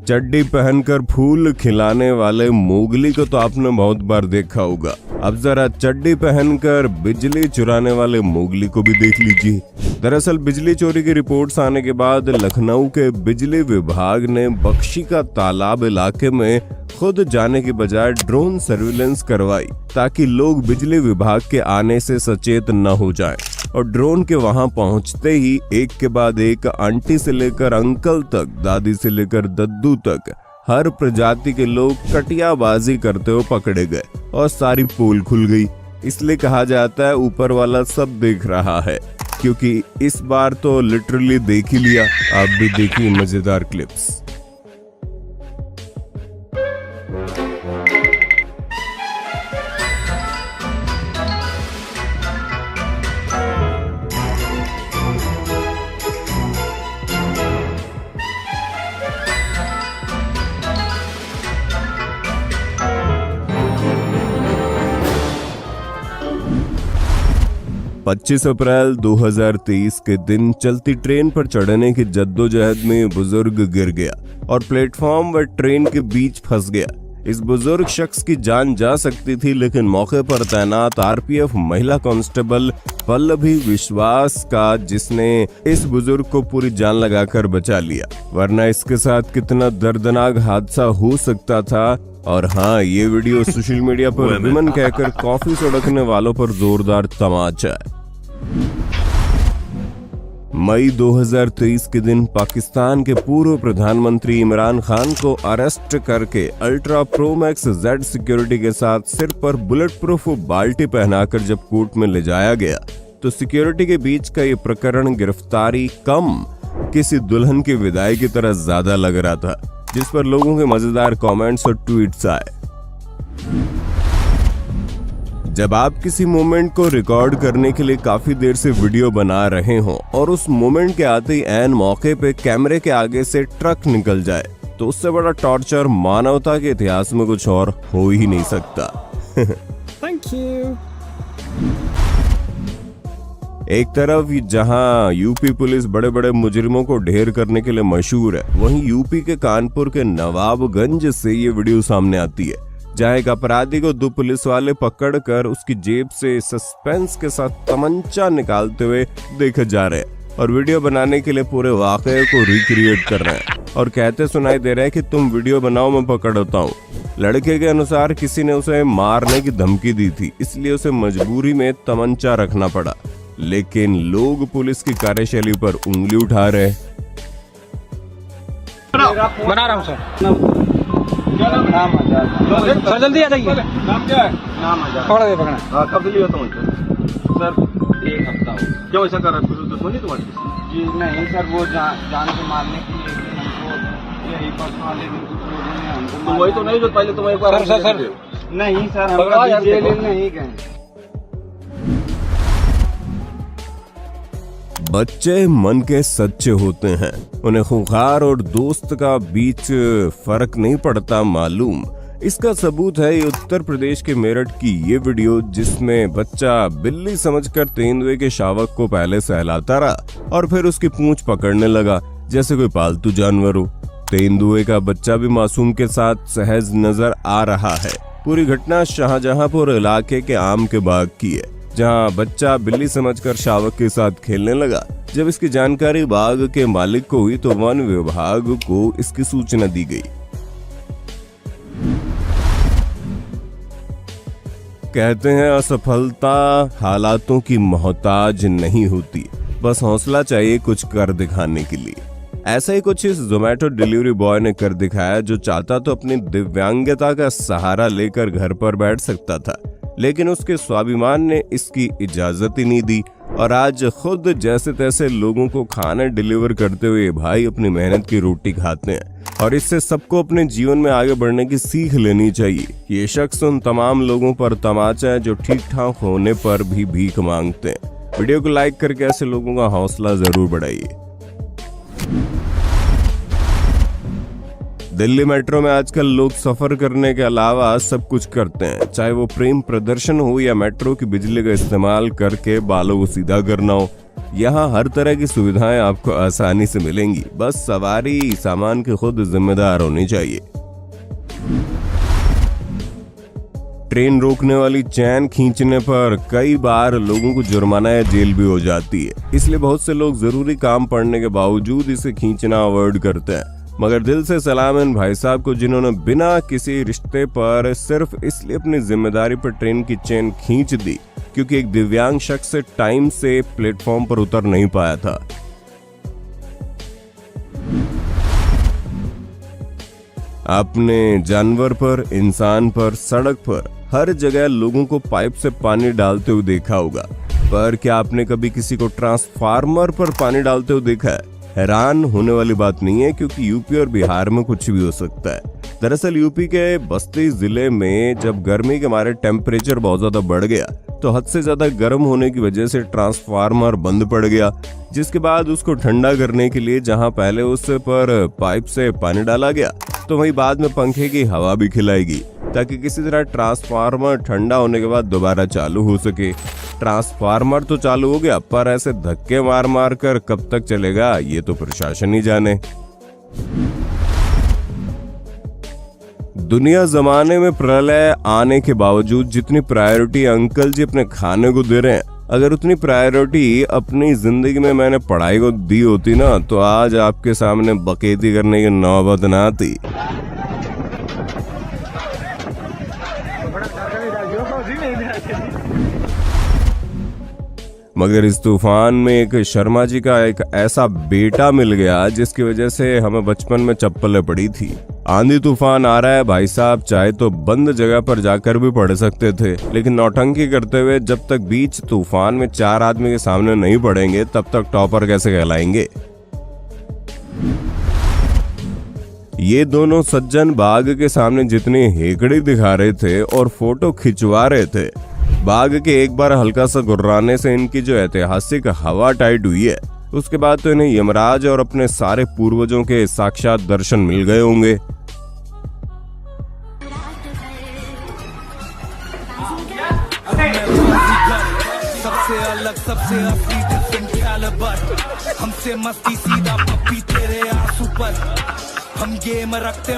चड्डी पहनकर फूल खिलाने वाले मोगली को तो आपने बहुत बार देखा होगा। अब जरा चड्डी पहनकर बिजली चुराने वाले मोगली को भी देख लीजिए। दरअसल बिजली चोरी की रिपोर्ट्स आने के बाद लखनऊ के बिजली विभाग ने बख्शी का तालाब इलाके में खुद जाने की बजाय ड्रोन सर्विलेंस करवाई ताकि लोग बिजली विभाग के आने से सचेत न हो जाएं। और ड्रोन के वहां पहुंचते ही एक के बाद एक आंटी से लेकर अंकल तक, दादी से लेकर दद्दू तक हर प्रजाति के लोग कटियाबाजी करते हुए पकड़े गए और सारी पोल खुल गई। इसलिए कहा जाता है ऊपर वाला सब देख रहा है, क्योंकि इस बार तो लिटरली देख ही लिया। आप भी देखिए मजेदार क्लिप्स। पच्चीस अप्रैल 2023 के दिन चलती ट्रेन पर चढ़ने की जद्दोजहद में बुजुर्ग गिर गया और प्लेटफॉर्म व ट्रेन के बीच फंस गया। इस बुजुर्ग शख्स की जान जा सकती थी, लेकिन मौके पर तैनात आरपीएफ महिला कांस्टेबल पल्लवी विश्वास का, जिसने इस बुजुर्ग को पूरी जान लगाकर बचा लिया, वरना इसके साथ कितना दर्दनाक हादसा हो सकता था। और हाँ, ये वीडियो सोशल मीडिया पर विमन कहकर कॉफी सड़कने वालों पर जोरदार तमाचा है। मई 2023 के दिन पाकिस्तान के पूर्व प्रधानमंत्री इमरान खान को अरेस्ट करके ultra pro max Z security के साथ सिर पर बुलेट प्रूफ बाल्टी पहनाकर जब कोर्ट में ले जाया गया, तो सिक्योरिटी के बीच का ये प्रकरण गिरफ्तारी कम किसी दुल्हन की विदाई की तरह ज्यादा लग रहा था, जिस पर लोगों के मजेदार कमेंट्स और ट्वीट्स आए। जब आप किसी मोमेंट को रिकॉर्ड करने के लिए काफी देर से वीडियो बना रहे हो और उस मोमेंट के आते ही ऐन मौके पे कैमरे के आगे से ट्रक निकल जाए, तो उससे बड़ा टॉर्चर मानवता के इतिहास में कुछ और हो ही नहीं सकता। Thank you. एक तरफ जहां यूपी पुलिस बड़े बड़े मुजरिमों को ढेर करने के लिए मशहूर है, वहीं यूपी के कानपुर के नवाबगंज से ये वीडियो सामने आती है, जहां एक अपराधी को दो पुलिस वाले पकड़कर उसकी जेब से सस्पेंस के साथ तमंचा निकालते हुए देखे जा रहे हैं और वीडियो बनाने के लिए पूरे वाकये को रिक्रिएट कर रहे हैं और कहते सुनाई दे रहे हैं कि तुम वीडियो बनाओ, मैं पकड़ता हूँ। लड़के के अनुसार किसी ने उसे मारने की धमकी दी थी, इसलिए उसे मजबूरी में तमंचा रखना पड़ा, लेकिन लोग पुलिस की कार्यशैली पर उंगली उठा रहे हैं। बना रहा हूँ सर। सर जल्दी आ जाइए। नाम क्या है? नाम आजाद। पकड़ा दे पकड़ा। हाँ, कब दिल्ली होता हूँ सर? एक हफ्ता हो। क्यों ऐसा कर रहा है? कुछ दुश्मनी तुम्हारी? जी नहीं सर, वो जान से मारने के लिए हमको यही परसों वाले दिन कुछ लोगों ने हमको। तुम वही तो नहीं जो पहले तुम एक बार सर नहीं सर, हम जेल नहीं गए। बच्चे मन के सच्चे होते हैं, उन्हें खूंखार और दोस्त का बीच फर्क नहीं पड़ता मालूम। इसका सबूत है ये उत्तर प्रदेश के मेरठ की ये वीडियो, जिसमें बच्चा बिल्ली समझकर तेंदुए के शावक को पहले सहलाता रहा और फिर उसकी पूंछ पकड़ने लगा जैसे कोई पालतू जानवर हो। तेंदुए का बच्चा भी मासूम के साथ सहज नजर आ रहा है। पूरी घटना शाहजहांपुर इलाके के आम के बाग की है, जहां बच्चा बिल्ली समझकर शावक के साथ खेलने लगा। जब इसकी जानकारी बाग के मालिक को हुई तो वन विभाग को इसकी सूचना दी गई। कहते हैं असफलता हालातों की मोहताज नहीं होती, बस हौसला चाहिए कुछ कर दिखाने के लिए। ऐसा ही कुछ इस जोमेटो डिलीवरी बॉय ने कर दिखाया, जो चाहता तो अपनी दिव्यांगता का सहारा लेकर घर पर बैठ सकता था, लेकिन उसके स्वाभिमान ने इसकी इजाजत ही नहीं दी और आज खुद जैसे तैसे लोगों को खाना डिलीवर करते हुए भाई अपनी मेहनत की रोटी खाते हैं। और इससे सबको अपने जीवन में आगे बढ़ने की सीख लेनी चाहिए। ये शख्स उन तमाम लोगों पर तमाचा है जो ठीक ठाक होने पर भी भीख मांगते हैं। वीडियो को लाइक करके ऐसे लोगों का हौसला जरूर बढ़ाइए। दिल्ली मेट्रो में आजकल लोग सफर करने के अलावा सब कुछ करते हैं, चाहे वो प्रेम प्रदर्शन हो या मेट्रो की बिजली का इस्तेमाल करके बालों को सीधा करना हो। यहाँ हर तरह की सुविधाएं आपको आसानी से मिलेंगी, बस सवारी सामान की खुद जिम्मेदार होनी चाहिए। ट्रेन रोकने वाली चैन खींचने पर कई बार लोगों को जुर्माना या जेल भी हो जाती है, इसलिए बहुत से लोग जरूरी काम पड़ने के बावजूद इसे खींचना अवॉइड करते हैं। मगर दिल से सलाम इन भाई साहब को जिन्होंने बिना किसी रिश्ते पर सिर्फ इसलिए अपनी जिम्मेदारी पर ट्रेन की चेन खींच दी क्योंकि एक दिव्यांग शख्स टाइम से प्लेटफॉर्म पर उतर नहीं पाया था। आपने जानवर पर, इंसान पर, सड़क पर हर जगह लोगों को पाइप से पानी डालते हुए देखा होगा, पर क्या आपने कभी किसी को ट्रांसफार्मर पर पानी डालते हुए देखा है? हैरान होने वाली बात नहीं है क्योंकि यूपी और बिहार में कुछ भी हो सकता है। दरअसल यूपी के बस्ती जिले में जब गर्मी के मारे टेम्परेचर बहुत ज्यादा बढ़ गया तो हद से ज्यादा गर्म होने की वजह से ट्रांसफार्मर बंद पड़ गया, जिसके बाद उसको ठंडा करने के लिए जहां पहले उस पर पाइप से पानी डाला गया तो वहीं बाद में पंखे की हवा भी खिलाएगी ताकि किसी तरह ट्रांसफार्मर ठंडा होने के बाद दोबारा चालू हो सके। ट्रांसफार्मर तो चालू हो गया, पर ऐसे धक्के मार मार कर कब तक चलेगा ये तो प्रशासन ही जाने। दुनिया जमाने में प्रलय आने के बावजूद जितनी प्रायोरिटी अंकल जी अपने खाने को दे रहे हैं, अगर उतनी प्रायोरिटी अपनी जिंदगी में मैंने पढ़ाई को दी होती ना तो आज आपके सामने बकैती करने की नौबत ना आती। मगर इस तूफान में एक शर्मा जी का एक ऐसा बेटा मिल गया जिसकी वजह से हमें बचपन में चप्पलें पड़ी थी। आंधी तूफान आ रहा है भाई साहब, चाहे तो बंद जगह पर जाकर भी पढ़ सकते थे, लेकिन नौटंकी करते हुए जब तक बीच तूफान में 4 आदमी के सामने नहीं पड़ेंगे तब तक टॉपर कैसे कहलाएंगे। ये दोनों सज्जन बाघ के सामने जितनी हेकड़ी दिखा रहे थे और फोटो खिंचवा रहे थे, बाघ के एक बार हल्का सा गुर्राने से इनकी जो ऐतिहासिक हवा टाइट हुई है उसके बाद तो इन्हें यमराज और अपने सारे पूर्वजों के साक्षात दर्शन मिल गए होंगे। सबसे अलग, सबसे असली, डिफरेंट कैलिबर, हमसे मस्ती सीधा पप्पी तेरे आंसू पर, हम गेम रखते।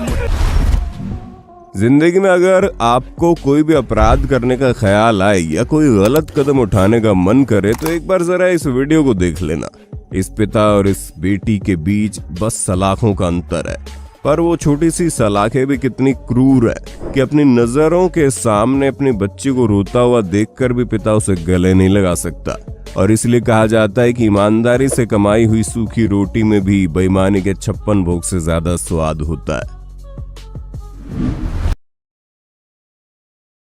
जिंदगी में अगर आपको कोई भी अपराध करने का ख्याल आए या कोई गलत कदम उठाने का मन करे तो एक बार जरा इस वीडियो को देख लेना। इस पिता और इस बेटी के बीच बस सलाखों का अंतर है, पर वो छोटी सी सलाखें भी कितनी क्रूर है कि अपनी नजरों के सामने अपनी बच्ची को रोता हुआ देखकर भी पिता उसे गले नहीं लगा सकता। और इसलिए कहा जाता है कि ईमानदारी से कमाई हुई सूखी रोटी में भी बेईमानी के 56 भोग से ज्यादा स्वाद होता है।